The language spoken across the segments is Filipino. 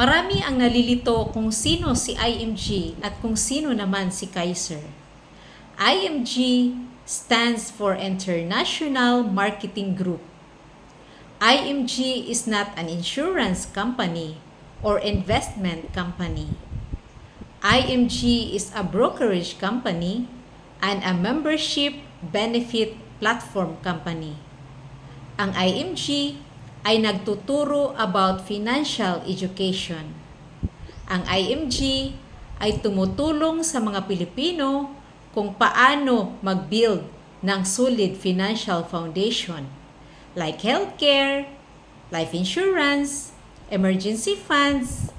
Marami ang nalilito kung sino si IMG at kung sino naman si Kaiser. IMG stands for International Marketing Group. IMG is not an insurance company or investment company. IMG is a brokerage company and a membership benefit platform company. Ang IMG ay nagtuturo about financial education. Ang IMG ay tumutulong sa mga Pilipino kung paano mag-build ng solid financial foundation like healthcare, life insurance, emergency funds,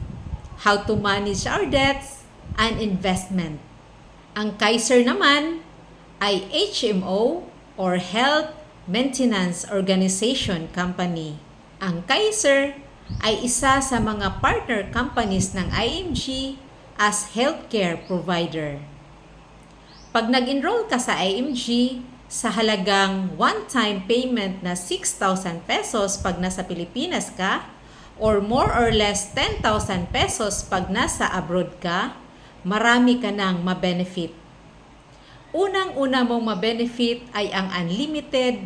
how to manage our debts, and investment. Ang Kaiser naman ay HMO or Health Maintenance Organization Company. Ang Kaiser ay isa sa mga partner companies ng IMG as healthcare provider. Pag nag-enroll ka sa IMG, sa halagang one-time payment na 6,000 pesos pag nasa Pilipinas ka, or more or less 10,000 pesos pag nasa abroad ka, marami ka nang mabenefit. Unang-una mong mabenefit ay ang unlimited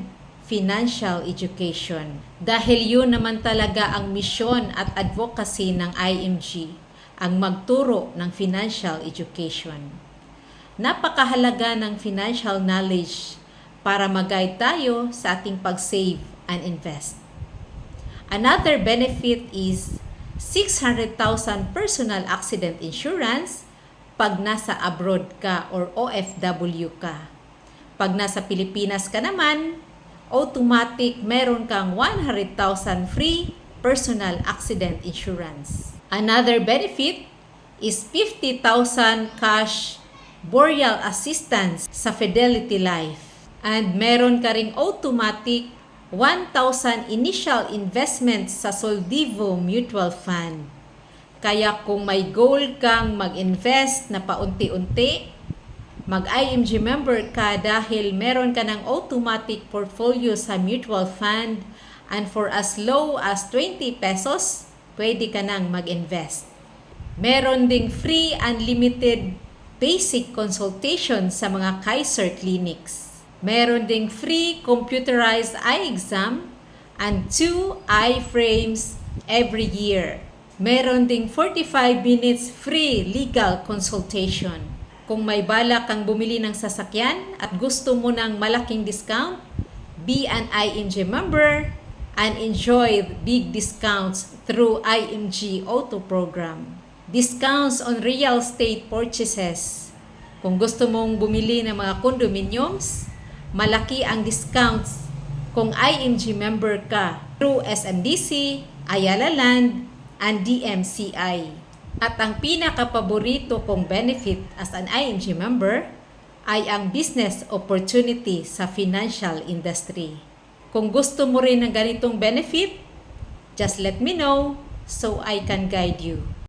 financial education. Dahil yun naman talaga ang misyon at advocacy ng IMG, ang magturo ng financial education. Napakahalaga ng financial knowledge para mag-guide tayo sa ating pag-save and invest. Another benefit is 600,000 personal accident insurance pag nasa abroad ka or OFW ka. Pag nasa Pilipinas ka naman, automatic meron kang 100,000 free personal accident insurance. Another benefit is 50,000 cash burial assistance sa Fidelity Life. And meron ka ring automatic 1,000 initial investment sa Soldivo Mutual Fund. Kaya kung may goal kang mag-invest na paunti-unti, mag-IMG member ka dahil meron ka ng automatic portfolio sa mutual fund and for as low as 20 pesos, pwede ka nang mag-invest. Meron ding free unlimited basic consultation sa mga Kaiser clinics. Meron ding free computerized eye exam and 2 eye frames every year. Meron ding 45 minutes free legal consultation. Kung may balak kang bumili ng sasakyan at gusto mo ng malaking discount, be an IMG member and enjoy big discounts through IMG Auto Program. Discounts on real estate purchases. Kung gusto mong bumili ng mga condominiums, malaki ang discounts kung IMG member ka through SMDC, Ayala Land, and DMCI. At ang pinaka-paborito kong benefit as an IMG member ay ang business opportunity sa financial industry. Kung gusto mo rin ng ganitong benefit, just let me know so I can guide you.